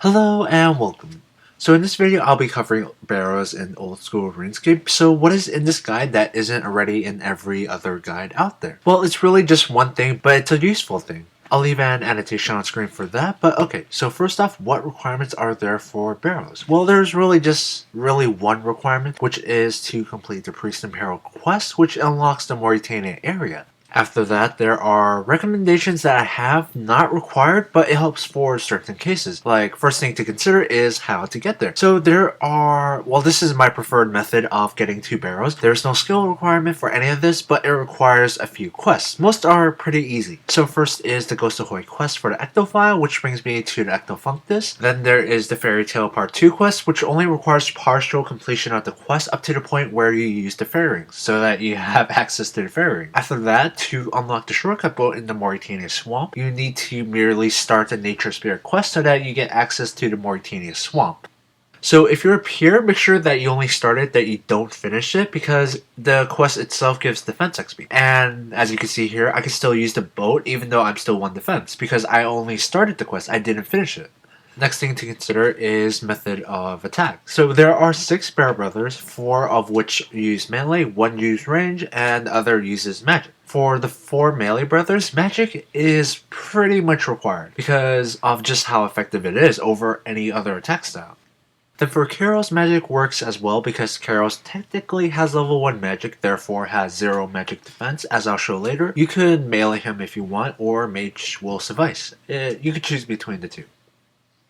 Hello and welcome. So in this video I'll be covering Barrows in old school Runescape. So what is in this guide that isn't already in every other guide out there? Well, it's really just one thing, but it's a useful thing. I'll leave an annotation on screen for that, but okay, so first off, what requirements are there for Barrows? Well, there's really one requirement, which is to complete the Priest and Peril quest, which unlocks the Mauritania area. After that, there are recommendations that I have, not required, but it helps for certain cases. Like, first thing to consider is how to get there. So this is my preferred method of getting to Barrows. There's no skill requirement for any of this, but it requires a few quests. Most are pretty easy. So first is the Ghost Ahoy quest for the Ectophial, which brings me to the Ectofunctus. Then there is the Fairy Tale Part 2 quest, which only requires partial completion of the quest up to the point where you use the fairy rings, so that you have access to the fairy ring. After that, to unlock the shortcut boat in the Mauritania Swamp, you need to merely start the Nature Spirit quest so that you get access to the Mauritania Swamp. So if you're up here, make sure that you only start it, that you don't finish it, because the quest itself gives defense XP. And as you can see here, I can still use the boat even though I'm still 1 defense, because I only started the quest, I didn't finish it. Next thing to consider is method of attack. So there are 6 Barrow Brothers, 4 of which use melee, 1 use range, and the other uses magic. For the 4 melee brothers, magic is pretty much required because of just how effective it is over any other attack style. Then for Karils, magic works as well because Karils technically has level 1 magic, therefore has 0 magic defense, as I'll show later. You could melee him if you want, or Mage will suffice. You could choose between the two.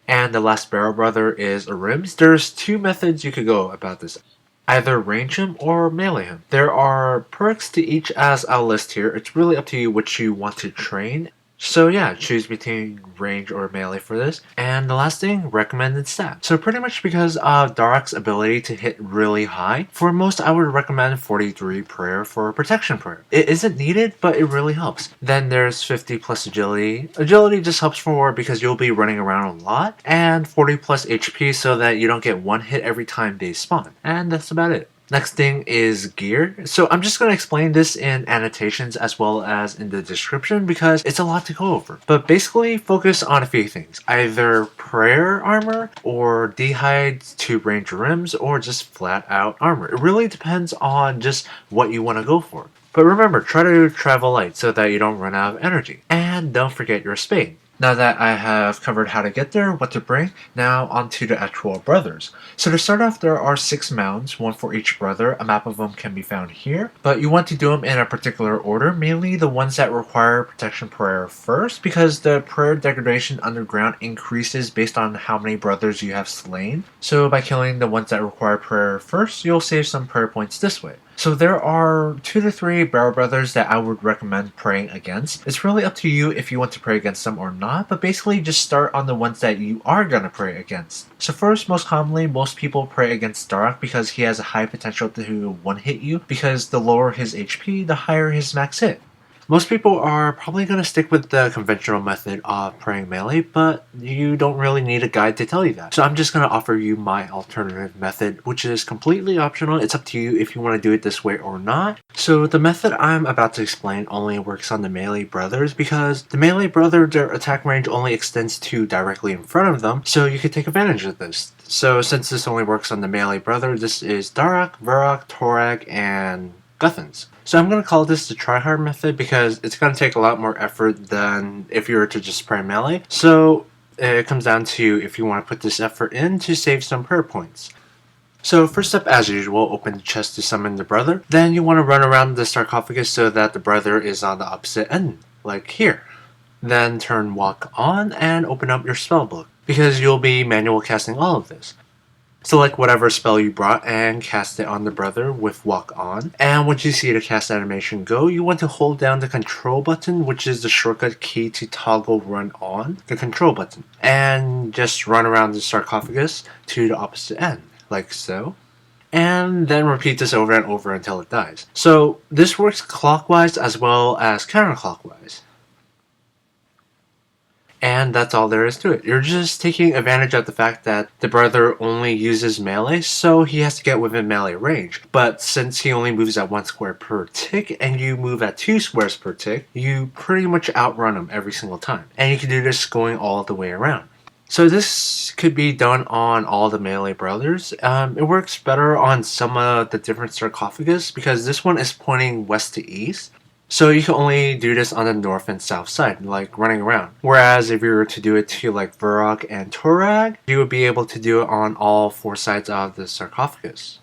And the last Barrow Brother is Ahrims. There's 2 methods you could go about this. Either range him or melee him. There are perks to each, as I'll list here. It's really up to you which you want to train. So yeah, choose between range or melee for this. And the last thing, recommended stat. So pretty much because of Dharok's ability to hit really high, for most I would recommend 43 prayer for protection prayer. It isn't needed, but it really helps. Then there's 50 plus agility. Agility just helps for because you'll be running around a lot. And 40 plus HP so that you don't get 1 hit every time they spawn. And that's about it. Next thing is gear. So I'm just going to explain this in annotations as well as in the description because it's a lot to go over. But basically focus on a few things. Either prayer armor or dehides to range rims or just flat out armor. It really depends on just what you want to go for. But remember, try to travel light so that you don't run out of energy. And don't forget your spade. Now that I have covered how to get there, what to bring, now onto the actual brothers. So to start off, there are 6 mounds, 1 for each brother. A map of them can be found here. But you want to do them in a particular order, mainly the ones that require protection prayer first, because the prayer degradation underground increases based on how many brothers you have slain. So by killing the ones that require prayer first, you'll save some prayer points this way. So there are 2 to 3 Barrow Brothers that I would recommend praying against. It's really up to you if you want to pray against them or not, but basically just start on the ones that you are gonna pray against. So first, most commonly, most people pray against Dharok because he has a high potential to 1-hit you, because the lower his HP, the higher his max hit. Most people are probably going to stick with the conventional method of praying melee, but you don't really need a guide to tell you that. So I'm just going to offer you my alternative method, which is completely optional. It's up to you if you want to do it this way or not. So the method I'm about to explain only works on the melee brothers because the melee brother, their attack range only extends to directly in front of them, so you can take advantage of this. So since this only works on the melee brother, this is Dharok, Varrock, Torag, and Guthans. So I'm going to call this the Tryhard method because it's going to take a lot more effort than if you were to just pray melee. So it comes down to if you want to put this effort in to save some prayer points. So first up, as usual, open the chest to summon the brother. Then you want to run around the sarcophagus so that the brother is on the opposite end, like here. Then turn walk on and open up your spellbook because you'll be manual casting all of this. Select whatever spell you brought and cast it on the brother with walk on. And once you see the cast animation go, you want to hold down the control button, which is the shortcut key to toggle run on the control button. And just run around the sarcophagus to the opposite end, like so. And then repeat this over and over until it dies. So this works clockwise as well as counterclockwise. And that's all there is to it. You're just taking advantage of the fact that the brother only uses melee, so he has to get within melee range. But since he only moves at 1 square per tick, and you move at 2 squares per tick, you pretty much outrun him every single time. And you can do this going all the way around. So this could be done on all the melee brothers. It works better on some of the different sarcophagus because this one is pointing west to east. So you can only do this on the north and south side, like running around. Whereas if you were to do it to like Dharok and Tryhard, you would be able to do it on all four sides of the sarcophagus.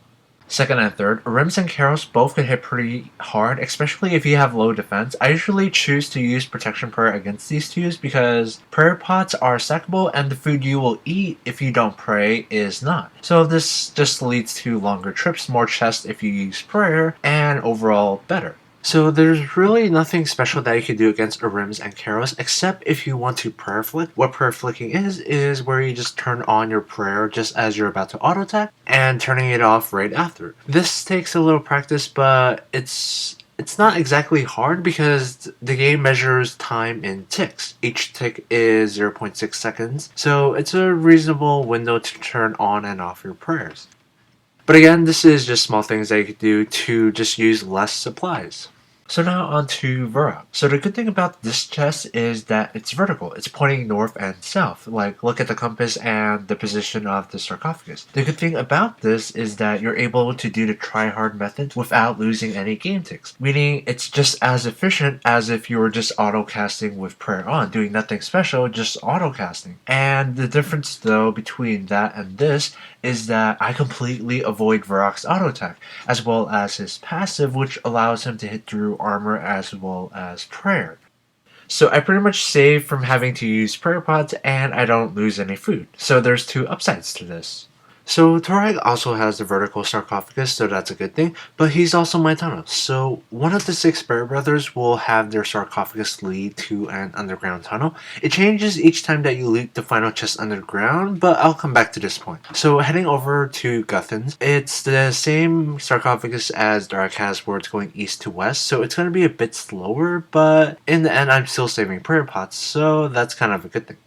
Second and third, Ahrims and Karils both can hit pretty hard, especially if you have low defense. I usually choose to use Protection Prayer against these twos because prayer pots are stackable and the food you will eat if you don't pray is not. So this just leads to longer trips, more chests if you use prayer, and overall better. So there's really nothing special that you can do against Ahrims and Karils except if you want to prayer flick. What prayer flicking is where you just turn on your prayer just as you're about to auto attack and turning it off right after. This takes a little practice, but it's not exactly hard because the game measures time in ticks. Each tick is 0.6 seconds, so it's a reasonable window to turn on and off your prayers. But again, this is just small things that you could do to just use less supplies. So now on to Dharok. So the good thing about this chest is that it's vertical. It's pointing north and south. Like, look at the compass and the position of the sarcophagus. The good thing about this is that you're able to do the tryhard method without losing any game ticks. Meaning it's just as efficient as if you were just auto-casting with prayer on, doing nothing special, just auto-casting. And the difference though between that and this is that I completely avoid Dharok's auto attack, as well as his passive, which allows him to hit through armor as well as prayer. So I pretty much save from having to use prayer pots and I don't lose any food. So there's two upsides to this. So Tryhard also has the vertical sarcophagus, so that's a good thing, but he's also my tunnel. So one of the 6 Barrow brothers will have their sarcophagus lead to an underground tunnel. It changes each time that you loot the final chest underground, but I'll come back to this point. So heading over to Guthan's, it's the same sarcophagus as Dharok has where it's going east to west, so it's going to be a bit slower, but in the end I'm still saving prayer pots, so that's kind of a good thing.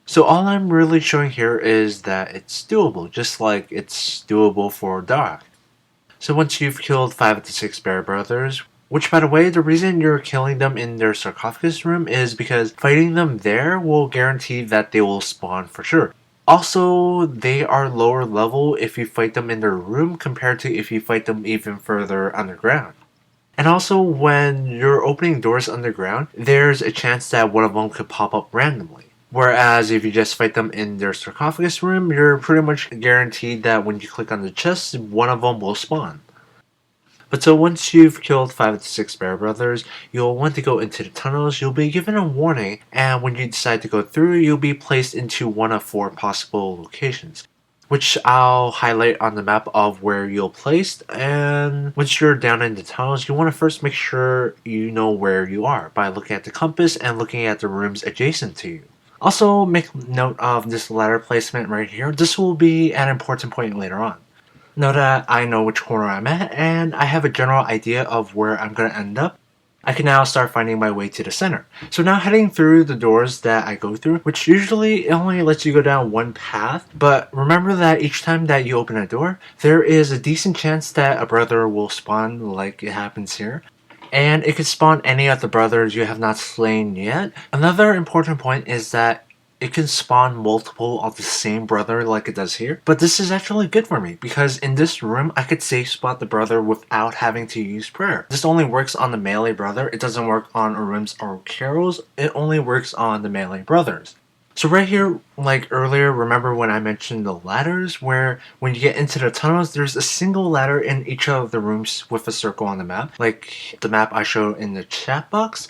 So all I'm really showing here is that it's doable, just like it's doable for Dharok. So once you've killed 5 of the 6 Barrow brothers, which by the way, the reason you're killing them in their sarcophagus room is because fighting them there will guarantee that they will spawn for sure. Also, they are lower level if you fight them in their room compared to if you fight them even further underground. And also, when you're opening doors underground, there's a chance that one of them could pop up randomly. Whereas if you just fight them in their sarcophagus room, you're pretty much guaranteed that when you click on the chest, one of them will spawn. But so once you've killed 5 of the 6 Barrow brothers, you'll want to go into the tunnels, you'll be given a warning, and when you decide to go through, you'll be placed into one of 4 possible locations, which I'll highlight on the map of where you'll placed. And once you're down in the tunnels, you want to first make sure you know where you are by looking at the compass and looking at the rooms adjacent to you. Also, make note of this ladder placement right here. This will be an important point later on. Now that I know which corner I'm at and I have a general idea of where I'm going to end up, I can now start finding my way to the center. So now heading through the doors that I go through, which usually only lets you go down one path, but remember that each time that you open a door, there is a decent chance that a brother will spawn like it happens here. And it could spawn any of the brothers you have not slain yet. Another important point is that it can spawn multiple of the same brother like it does here. But this is actually good for me because in this room I could safe spot the brother without having to use prayer. This only works on the melee brother. It doesn't work on Ahrims or Karils. It only works on the melee brothers. So right here, like earlier, remember when I mentioned the ladders, where when you get into the tunnels, there's a single ladder in each of the rooms with a circle on the map, like the map I showed in the chat box.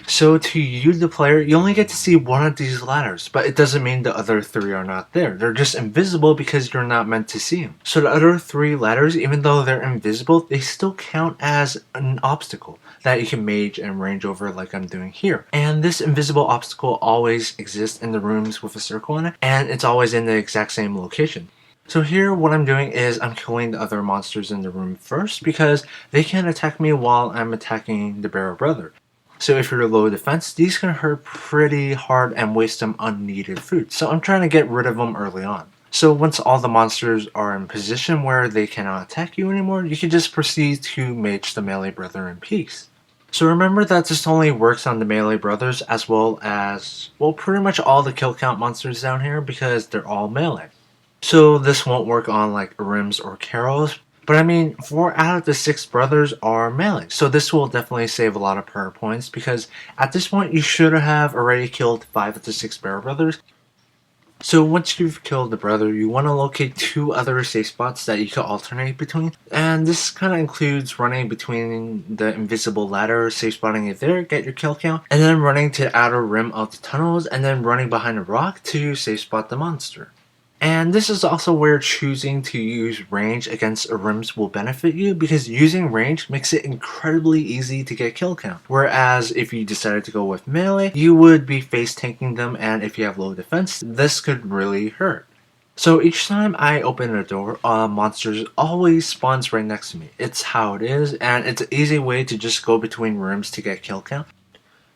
So to you, the player, you only get to see one of these ladders, but it doesn't mean the other 3 are not there. They're just invisible because you're not meant to see them. So the other 3 ladders, even though they're invisible, they still count as an obstacle that you can mage and range over like I'm doing here. And this invisible obstacle always exists in the rooms with a circle in it, and it's always in the exact same location. So here what I'm doing is I'm killing the other monsters in the room first because they can attack me while I'm attacking the Barrow Brother. So if you're low defense, these can hurt pretty hard and waste some unneeded food. So I'm trying to get rid of them early on. So once all the monsters are in position where they cannot attack you anymore, you can just proceed to mage the melee brother in peace. So remember that this only works on the melee brothers as well as, well, pretty much all the kill count monsters down here because they're all melee. So this won't work on like Ahrims or Karils, but I mean 4 out of the 6 brothers are melee. So this will definitely save a lot of prayer points because at this point you should have already killed 5 of the 6 Barrow brothers. So once you've killed the brother, you want to locate 2 other safe spots that you can alternate between. And this kind of includes running between the invisible ladder, safe spotting it there, get your kill count, and then running to the outer rim of the tunnels, and then running behind a rock to safe spot the monster. And this is also where choosing to use range against Ahrims will benefit you, because using range makes it incredibly easy to get kill count. Whereas if you decided to go with melee, you would be face tanking them, and if you have low defense, this could really hurt. So each time I open a door, monsters always spawns right next to me. It's how it is, and it's an easy way to just go between rooms to get kill count.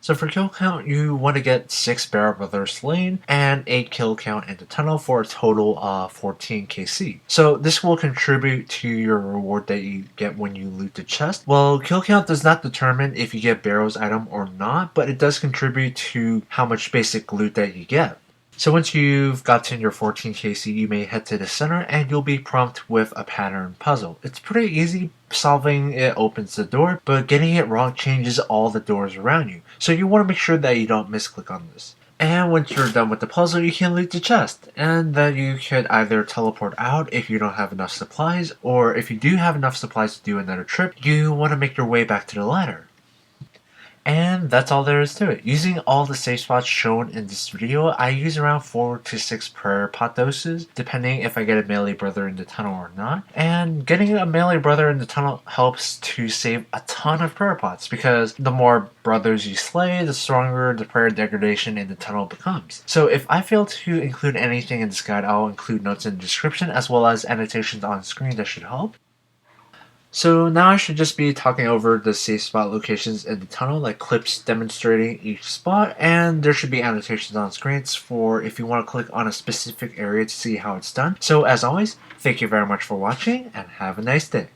So for kill count, you want to get 6 Barrow Brothers slain and 8 kill count in the tunnel for a total of 14 KC. So this will contribute to your reward that you get when you loot the chest. Well, kill count does not determine if you get Barrow's item or not, but it does contribute to how much basic loot that you get. So once you've gotten your 14 KC, you may head to the center and you'll be prompted with a pattern puzzle. It's pretty easy. Solving it opens the door, but getting it wrong changes all the doors around you. So you want to make sure that you don't misclick on this. And once you're done with the puzzle, you can loot the chest. And then you could either teleport out if you don't have enough supplies, or if you do have enough supplies to do another trip, you want to make your way back to the ladder. And that's all there is to it. Using all the safe spots shown in this video, I use around 4 to 6 prayer pot doses, depending if I get a melee brother in the tunnel or not. And getting a melee brother in the tunnel helps to save a ton of prayer pots, because the more brothers you slay, the stronger the prayer degradation in the tunnel becomes. So if I fail to include anything in this guide, I'll include notes in the description as well as annotations on screen that should help. So now I should just be talking over the safe spot locations in the tunnel, like clips demonstrating each spot, and there should be annotations on screens for if you want to click on a specific area to see how it's done. So as always, thank you very much for watching and have a nice day.